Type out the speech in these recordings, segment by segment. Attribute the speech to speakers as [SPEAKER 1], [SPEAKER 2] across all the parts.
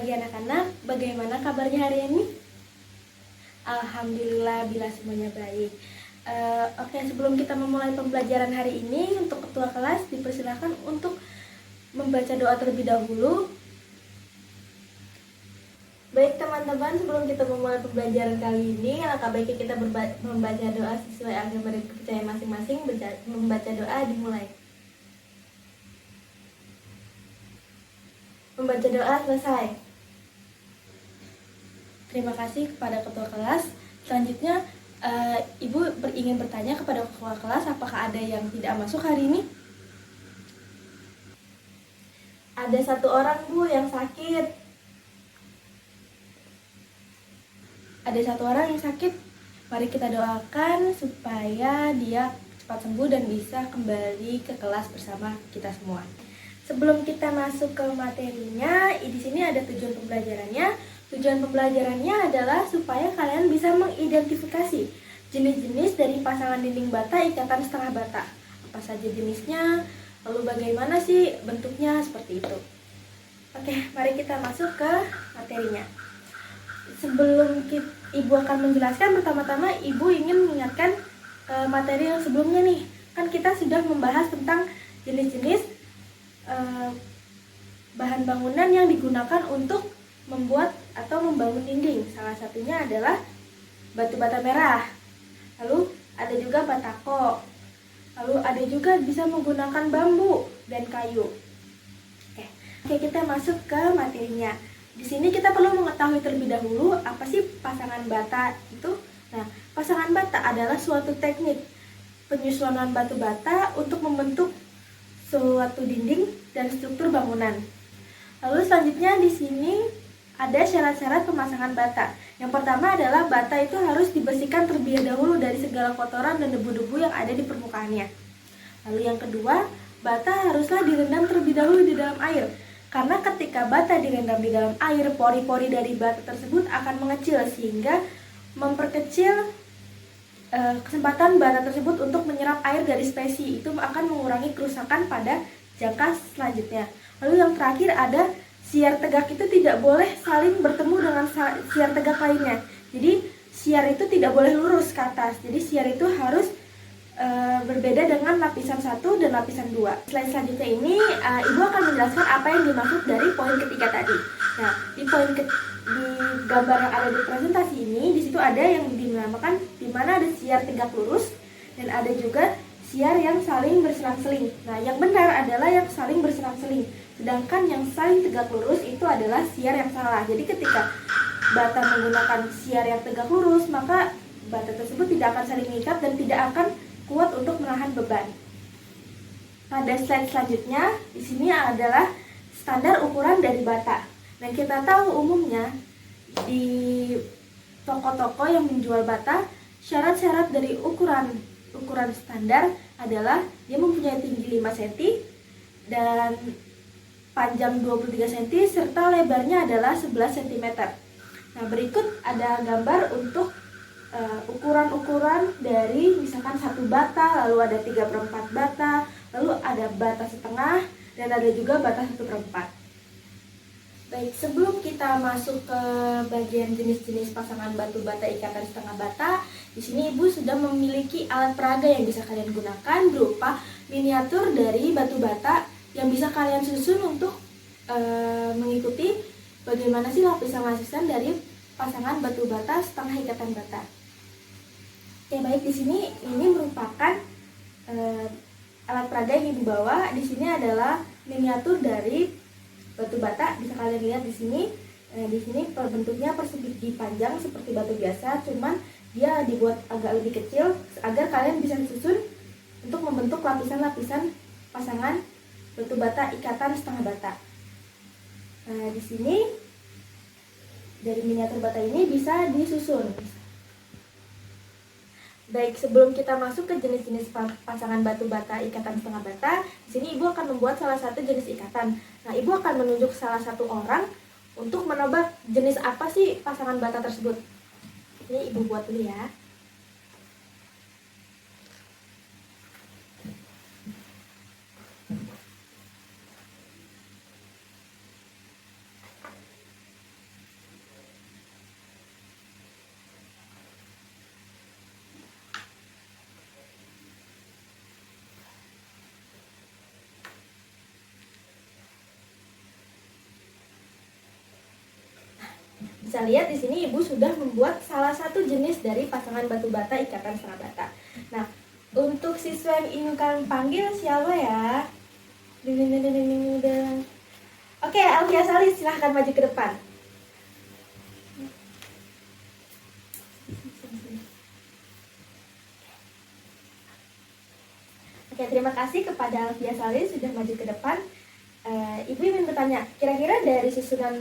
[SPEAKER 1] pagi anak-anak, bagaimana kabarnya hari ini? Alhamdulillah bila semuanya baik. Oke, sebelum kita memulai pembelajaran hari ini, untuk ketua kelas dipersilakan untuk membaca doa terlebih dahulu. Baik teman-teman, sebelum kita memulai pembelajaran kali ini, alangkah baiknya kita membaca doa sesuai agama dan kepercayaan masing-masing. Membaca doa dimulai. Membaca doa selesai. Terima kasih kepada ketua kelas. Selanjutnya, Ibu ingin bertanya kepada ketua kelas, apakah ada yang tidak masuk hari ini? Ada satu orang, Bu, yang sakit. Ada satu orang yang sakit. Mari kita doakan supaya dia cepat sembuh dan bisa kembali ke kelas bersama kita semua. Sebelum kita masuk ke materinya, di sini ada tujuan pembelajarannya. Tujuan pembelajarannya adalah supaya kalian bisa mengidentifikasi jenis-jenis dari pasangan dinding bata ikatan setengah bata. Apa saja jenisnya, lalu bagaimana sih bentuknya, seperti itu. Oke, mari kita masuk ke materinya. Sebelum Ibu akan menjelaskan, pertama-tama Ibu ingin mengingatkan materi yang sebelumnya nih. Kan kita sudah membahas tentang jenis-jenis bahan bangunan yang digunakan untuk membuat atau membangun dinding. Salah satunya adalah batu bata merah. Lalu ada juga batako. Lalu ada juga bisa menggunakan bambu dan kayu. Oke, kita masuk ke materinya. Di sini kita perlu mengetahui terlebih dahulu apa sih pasangan bata itu. Nah, pasangan bata adalah suatu teknik penyusunan batu bata untuk membentuk suatu dinding dan struktur bangunan. Lalu selanjutnya di sini ada syarat-syarat pemasangan bata. Yang pertama adalah bata itu harus dibersihkan terlebih dahulu dari segala kotoran dan debu-debu yang ada di permukaannya. Lalu yang kedua, bata haruslah direndam terlebih dahulu di dalam air. Karena ketika bata direndam di dalam air, pori-pori dari bata tersebut akan mengecil sehingga memperkecil kesempatan bata tersebut untuk menyerap air dari spesi. Itu akan mengurangi kerusakan pada jangka selanjutnya. Lalu yang terakhir ada siar tegak itu tidak boleh saling bertemu dengan siar tegak lainnya. Jadi siar itu tidak boleh lurus ke atas. Jadi siar itu harus berbeda dengan lapisan 1 dan lapisan 2. Slide selanjutnya ini Ibu akan menjelaskan apa yang dimaksud dari poin ketiga tadi. Nah, di gambar yang ada di presentasi ini, di situ ada yang dinamakan di mana ada siar tegak lurus dan ada juga siar yang saling berselang-seling. Nah, yang benar adalah yang saling berselang-seling. Sedangkan yang saling tegak lurus itu adalah siar yang salah. Jadi ketika bata menggunakan siar yang tegak lurus, maka bata tersebut tidak akan saling mengikat dan tidak akan kuat untuk menahan beban. Pada slide selanjutnya, di sini adalah standar ukuran dari bata. Dan kita tahu umumnya di toko-toko yang menjual bata, syarat-syarat dari ukuran standar adalah dia mempunyai tinggi 5 cm dan panjang 23 cm serta lebarnya adalah 11 cm. Nah, berikut ada gambar untuk ukuran-ukuran dari misalkan 1 bata, lalu ada 3/4 bata, lalu ada bata setengah, dan ada juga bata 1/4. Baik, sebelum kita masuk ke bagian jenis-jenis pasangan batu bata ikatan setengah bata, di sini Ibu sudah memiliki alat peraga yang bisa kalian gunakan berupa miniatur dari batu bata yang bisa kalian susun untuk mengikuti bagaimana sih lapisan-lapisan dari pasangan batu bata setengah ikatan bata. Oke, baik, di sini ini merupakan alat peraga yang dibawa. Di sini adalah miniatur dari batu bata, bisa kalian lihat di sini. Di sini bentuknya persegi panjang seperti batu biasa, cuman dia dibuat agak lebih kecil agar kalian bisa susun untuk membentuk lapisan-lapisan pasangan batu bata ikatan setengah bata. Nah, di sini dari miniatur bata ini bisa disusun. Baik, sebelum kita masuk ke jenis-jenis pasangan batu bata ikatan setengah bata, di sini Ibu akan membuat salah satu jenis ikatan. Nah, Ibu akan menunjuk salah satu orang untuk menebak jenis apa sih pasangan bata tersebut. Ini Ibu buat dulu ya. bisa lihat di sini Ibu sudah membuat salah satu jenis dari pasangan batu bata ikatan setengah bata. Nah, untuk siswa yang ingin kalian panggil siapa ya? Oke, Alfia Salis, silahkan maju ke depan. Oke, terima kasih kepada Alfia Salis sudah maju ke depan. Ibu ingin bertanya, kira-kira dari susunan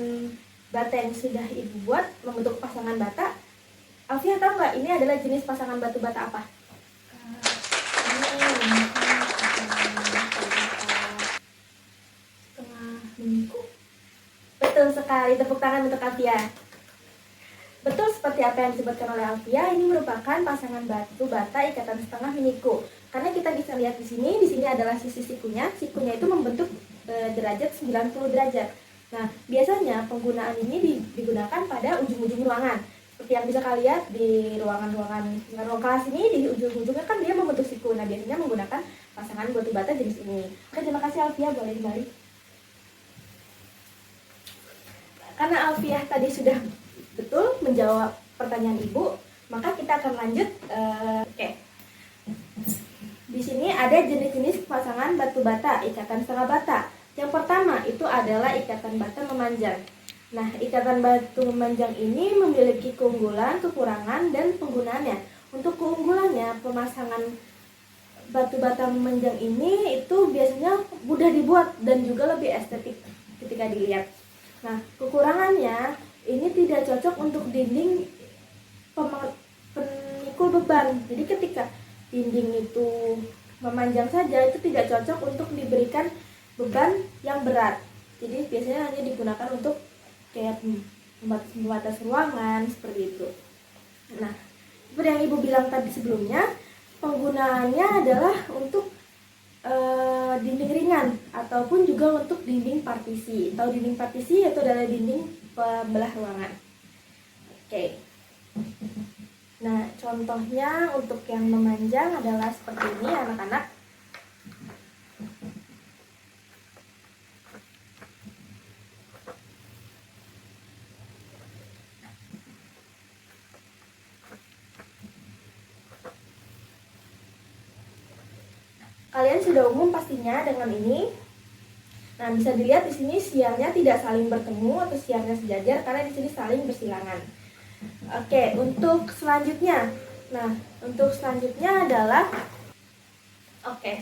[SPEAKER 1] bata yang sudah Ibu buat membentuk pasangan bata, Alfia tahu nggak ini adalah jenis pasangan batu bata apa? Betul sekali, tepuk tangan untuk Alfia. Betul seperti apa yang disebutkan oleh Alfia, ini merupakan pasangan batu bata ikatan setengah miniku. Karena kita bisa lihat di sini adalah sisi sikunya itu membentuk derajat 90 derajat. Nah, biasanya penggunaan ini digunakan pada ujung-ujung ruangan. Seperti yang bisa kalian lihat di ruang kelas ini, di ujung-ujungnya kan dia membentuk siku. Nah, biasanya menggunakan pasangan batu bata jenis ini. Oke, terima kasih Alfia, boleh dibalik. Karena Alfia tadi sudah betul menjawab pertanyaan Ibu, maka kita akan lanjut. Oke. Di sini ada jenis-jenis pasangan batu bata ikatan setengah bata. Yang pertama itu adalah ikatan bata memanjang. Nah, ikatan batu memanjang ini memiliki keunggulan, kekurangan, dan penggunaannya. Untuk keunggulannya, pemasangan batu bata memanjang ini itu biasanya mudah dibuat dan juga lebih estetik ketika dilihat. Nah, kekurangannya ini tidak cocok untuk dinding pemikul beban. Jadi ketika dinding itu memanjang saja, itu tidak cocok untuk diberikan beban yang berat. Jadi biasanya hanya digunakan untuk kayak membatas ruangan seperti itu. Nah, seperti yang Ibu bilang tadi sebelumnya, penggunaannya adalah untuk dinding ringan ataupun juga untuk dinding partisi. Tahu dinding partisi itu adalah dinding pembelah ruangan. Oke. Nah, contohnya untuk yang memanjang adalah seperti ini anak-anak. Kalian sudah umum pastinya dengan ini. Nah, bisa dilihat di sini siarnya tidak saling bertemu atau siarnya sejajar karena di sini saling bersilangan. Oke, untuk selanjutnya. Nah, untuk selanjutnya adalah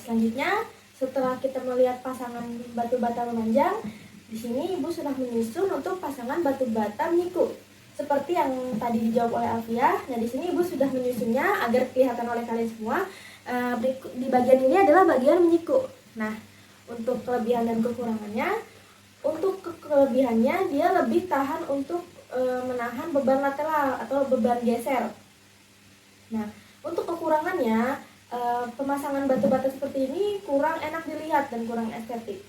[SPEAKER 1] selanjutnya setelah kita melihat pasangan batu bata memanjang, di sini Ibu sudah menyusun untuk pasangan batu bata meniku. Seperti yang tadi dijawab oleh Alfia. Nah, di sini Ibu sudah menyusunnya agar kelihatan oleh kalian semua. Di bagian ini adalah bagian menyiku. Nah, untuk kelebihan dan kekurangannya, untuk kelebihannya dia lebih tahan untuk menahan beban lateral atau beban geser. Nah, untuk kekurangannya, pemasangan batu bata seperti ini kurang enak dilihat dan kurang estetik.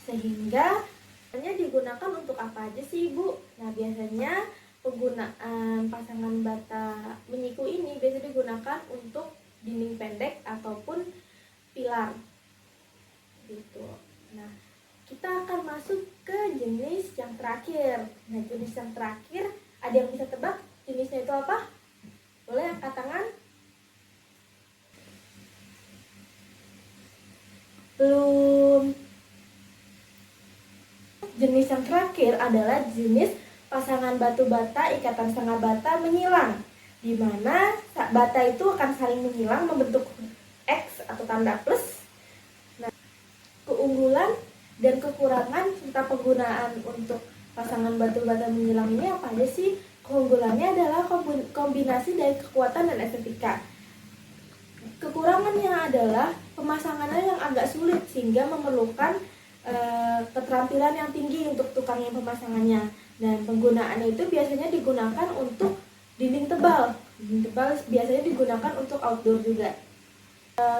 [SPEAKER 1] Sehingga hanya digunakan untuk apa aja sih, Bu? Nah, biasanya penggunaan pasangan bata menyiku ini biasanya digunakan untuk dinding pendek ataupun pilar gitu. Nah, kita akan masuk ke jenis yang terakhir. Nah, jenis yang terakhir, ada yang bisa tebak jenisnya itu apa? Boleh angkat tangan? Belum. Jenis yang terakhir adalah jenis pasangan batu bata ikatan setengah bata menyilang, di mana bata itu akan saling menyilang membentuk X atau tanda plus. Nah, keunggulan dan kekurangan serta penggunaan untuk pasangan batu bata menyilang ini apa aja sih? Keunggulannya adalah kombinasi dari kekuatan dan estetika. Kekurangannya adalah pemasangannya yang agak sulit sehingga memerlukan keterampilan yang tinggi untuk tukang yang pemasangannya. Dan penggunaannya itu biasanya digunakan untuk dinding tebal. Dinding tebal biasanya digunakan untuk outdoor juga.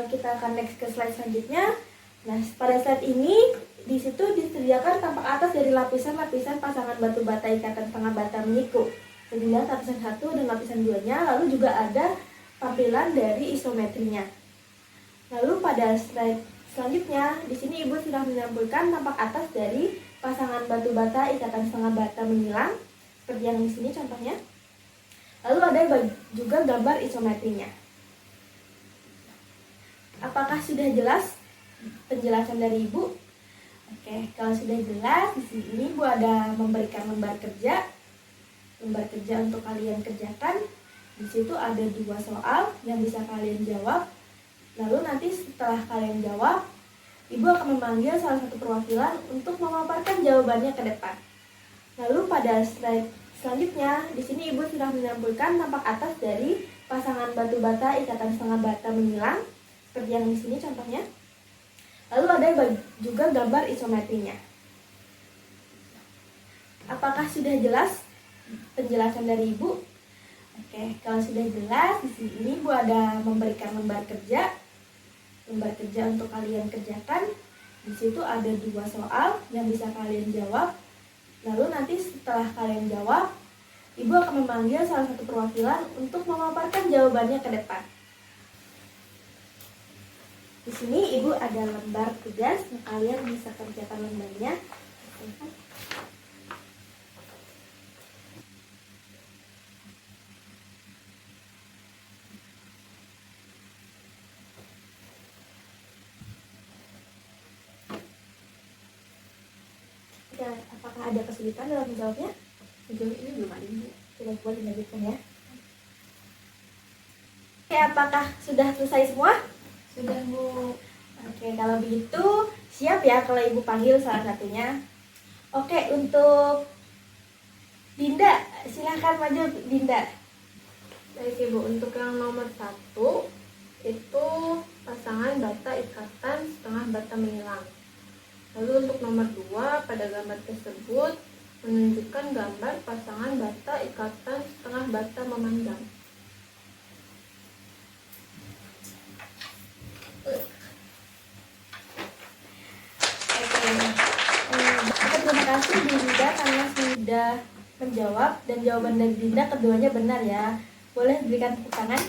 [SPEAKER 1] Kita akan next ke slide selanjutnya. Nah, pada slide ini di situ disediakan tampak atas dari lapisan-lapisan pasangan batu bata ikatan setengah bata menyiku. Dilihat lapisan 1 dan lapisan 2-nya, lalu juga ada tampilan dari isometrinya. Lalu pada slide selanjutnya, di sini Ibu sudah menampilkan tampak atas dari pasangan batu bata ikatan setengah bata menyilang. seperti yang di sini contohnya. Lalu ada juga gambar isometrinya. Apakah sudah jelas penjelasan dari Ibu? Oke, kalau sudah jelas, di sini Ibu ada memberikan lembar kerja untuk kalian kerjakan. Di situ ada 2 soal yang bisa kalian jawab. Lalu nanti setelah kalian jawab, Ibu akan memanggil salah satu perwakilan untuk memaparkan jawabannya ke depan. Lalu pada slide selanjutnya, di sini Ibu sudah menampilkan tampak atas dari pasangan batu bata ikatan setengah bata menyilang, seperti yang di sini contohnya. Lalu ada juga gambar isometrinya. Apakah sudah jelas penjelasan dari Ibu? Oke, kalau sudah jelas, di sini Ibu ada memberikan lembar kerja untuk kalian kerjakan. Di situ ada 2 soal yang bisa kalian jawab. Lalu nanti setelah kalian jawab, Ibu akan memanggil salah satu perwakilan untuk memaparkan jawabannya ke depan. Di sini Ibu ada lembar tugas, kalian bisa kerjakan lembarnya. Ya, apakah ada kesulitan dalam menjawabnya? Sejauh ini belum ada, Ibu. Sudah boleh dilanjutkan ya. Oke, apakah sudah selesai semua? Sudah, Bu. Oke, kalau begitu siap ya kalau Ibu panggil salah satunya. Oke, untuk Dinda, silahkan maju Dinda.
[SPEAKER 2] Baik Ibu, untuk yang nomor 1 itu pasangan bata ikatan setengah bata menyilang. Lalu untuk nomor 2, pada gambar tersebut menunjukkan gambar pasangan bata ikatan setengah bata memanjang.
[SPEAKER 1] Terima kasih Dinda karena sudah menjawab, dan jawaban dari Dinda keduanya benar ya. Boleh berikan tepuk tangan.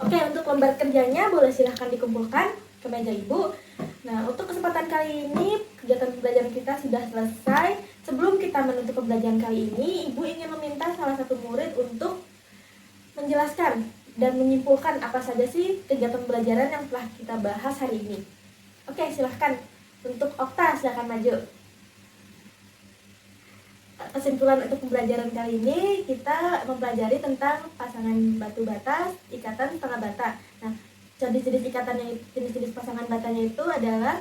[SPEAKER 1] Oke, untuk lembar kerjanya boleh silahkan dikumpulkan ke meja Ibu. Nah, untuk kesempatan kali ini kegiatan pembelajaran kita sudah selesai. Sebelum kita menutup pembelajaran kali ini, Ibu ingin meminta salah satu murid untuk menjelaskan dan menyimpulkan apa saja sih kegiatan pembelajaran yang telah kita bahas hari ini. Oke, silahkan. Untuk Okta, silahkan maju. Kesimpulan untuk pembelajaran kali ini, kita mempelajari tentang pasangan batu bata, ikatan setengah bata. Nah, jenis-jenis pasangan batanya itu adalah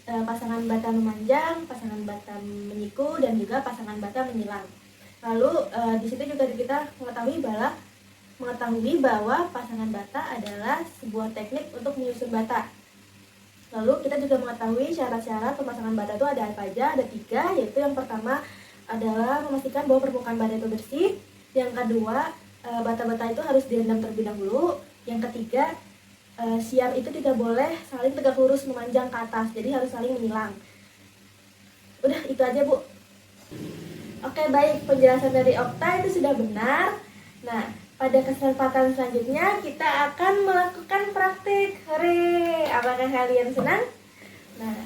[SPEAKER 1] pasangan bata memanjang, pasangan bata menyiku, dan juga pasangan bata menyilang. Lalu di situ juga kita mengetahui bahwa pasangan bata adalah sebuah teknik untuk menyusun bata. Lalu kita juga mengetahui syarat-syarat pemasangan bata itu ada apa aja, ada 3, yaitu yang pertama adalah memastikan bahwa permukaan bata itu bersih. Yang kedua, bata-bata itu harus direndam terlebih dahulu. Yang ketiga, siar itu tidak boleh saling tegak lurus memanjang ke atas, jadi harus saling menyilang. Udah, itu aja Bu. Oke, baik, penjelasan dari Okta itu sudah benar. Nah, pada kesempatan selanjutnya kita akan melakukan praktik. Hore, apakah kalian senang? Nah,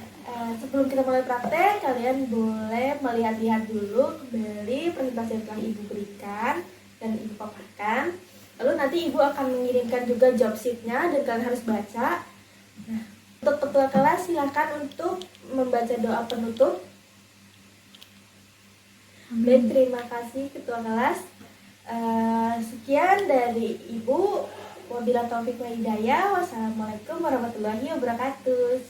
[SPEAKER 1] sebelum kita mulai praktek, kalian boleh melihat-lihat dulu kembali presentasi yang telah Ibu berikan dan Ibu paparkan. Lalu nanti Ibu akan mengirimkan juga job sheet-nya dan kalian harus baca. Nah, untuk ketua kelas silakan untuk membaca doa penutup. Baik, terima kasih ketua kelas. Sekian dari Ibu. Wabillahi taufiq wal hidayah. Wassalamualaikum warahmatullahi wabarakatuh.